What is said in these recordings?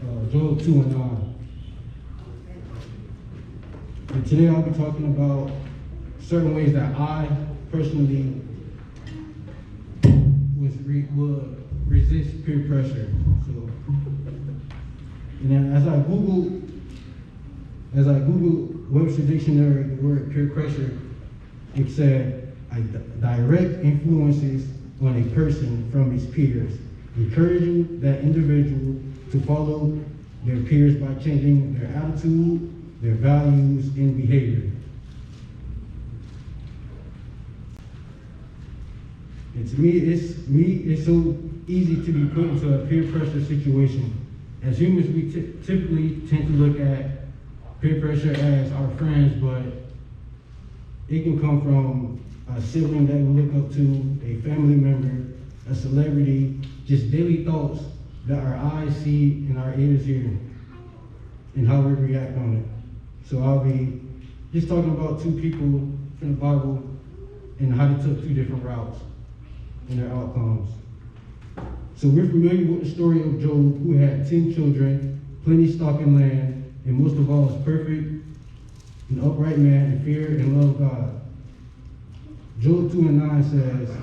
Job 2 and 9. And today I'll be talking about certain ways that I personally would resist peer pressure. So, and then as I Googled Webster Dictionary, the word peer pressure, it said direct influences on a person from his peers, encouraging that individual to follow their peers by changing their attitude, their values, and behavior. And to me, it's so easy to be put into a peer pressure situation. As humans, we typically tend to look at peer pressure as our friends, but it can come from a sibling that we look up to, a family member, a celebrity, just daily thoughts that our eyes see and our ears hear, and how we react on it. So I'll be just talking about two people from the Bible and how they took two different routes and their outcomes. So we're familiar with the story of Job, who had 10 children, plenty stock and land, and most of all, was perfect, an upright man, and feared and loved God. Job 2 and 9 says,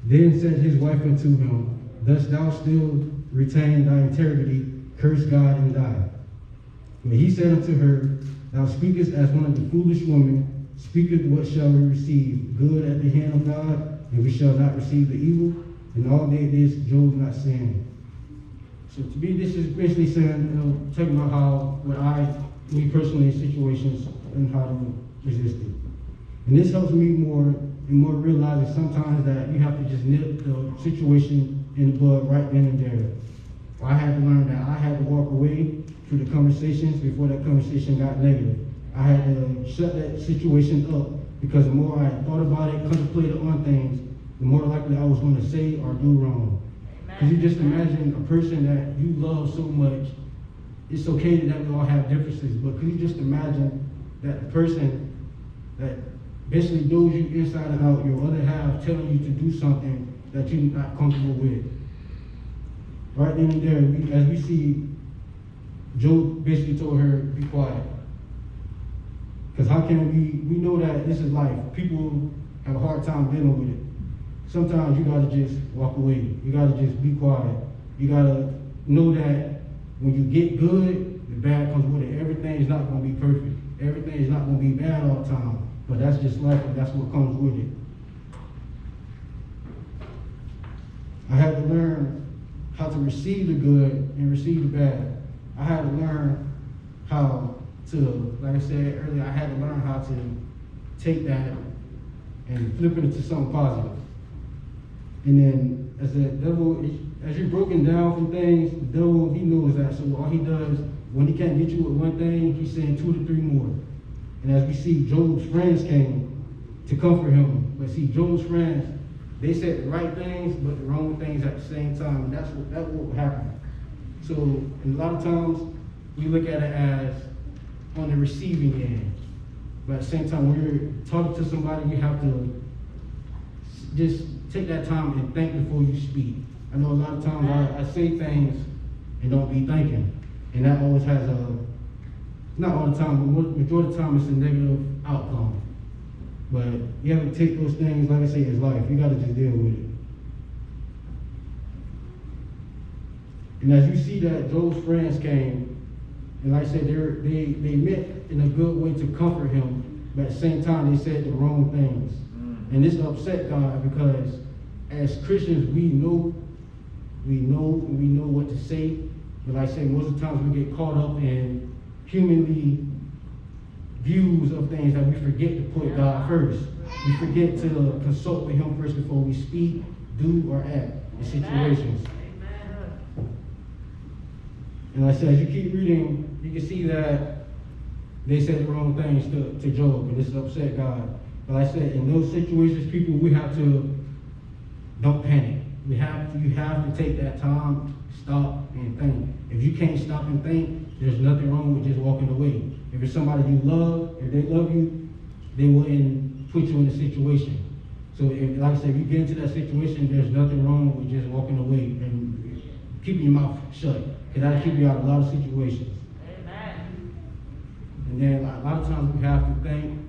Then said his wife unto him, Dost thou still retain thy integrity? Curse God and die. But he said unto her, Thou speakest as one of the foolish women, speaketh what shall we receive? Good at the hand of God, and we shall not receive the evil. And all day this Job not sinned. So to me, this is basically saying, talking about how me personally in situations and how to resist it. And this helps me more realize that sometimes that you have to just nip the situation in the bud right then and there. I had to learn that I had to walk away through the conversations before that conversation got negative. I had to shut that situation up because the more I thought about it, contemplated on things, the more likely I was going to say or do wrong. Because you just imagine a person that you love so much. It's okay that we all have differences, but can you just imagine that the person that basically knows you inside and out, your other half telling you to do something that you're not comfortable with? Right then and there, as we see, Job basically told her, be quiet. Because how can we know that this is life. People have a hard time dealing with it. Sometimes you gotta just walk away. You gotta just be quiet. You gotta know that when you get good, the bad comes with it. Everything is not gonna be perfect. Everything is not gonna be bad all the time. But that's just life, and that's what comes with it. I had to learn how to receive the good and receive the bad. I had to learn how to, like I said earlier, I had to learn how to take that and flip it into something positive. And then as you're broken down from things, the devil, he knows that. So all he does, when he can't get you with one thing, he's saying 2 to 3 more. And as we see, Job's friends came to comfort him. But see, Job's friends, they said the right things, but the wrong things at the same time. And that's what happened. So and a lot of times, we look at it as on the receiving end. But at the same time, when you're talking to somebody, you have to just take that time and think before you speak. I know a lot of times I say things and don't be thinking. And that always has not all the time, but majority of the time it's a negative outcome. But you have to take those things, like I say, as life. You got to just deal with it. And as you see that Job's friends came, and like I said, they meant in a good way to comfort him, but at the same time they said the wrong things. And this upset God because as Christians we know what to say, but like I say, most of the times we get caught up in humanly views of things that we forget to put God first. We forget to consult with him first before we speak, do, or act in situations. And like I said, as you keep reading, you can see that they said the wrong things to Job, and this upset God. But like I said, in those situations, people, we have to, don't panic. You have to take that time, stop, and think. If you can't stop and think, there's nothing wrong with just walking away. If it's somebody you love, if they love you, they wouldn't put you in a situation. So if, like I said, if you get into that situation, there's nothing wrong with just walking away and keeping your mouth shut. because that'll keep you out of a lot of situations. And then a lot of times we have to think,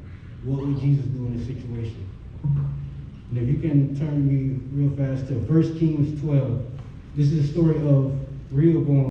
what would Jesus do in this situation? And if you can turn me real fast to 1 Kings 12, this is a story of Rehoboam.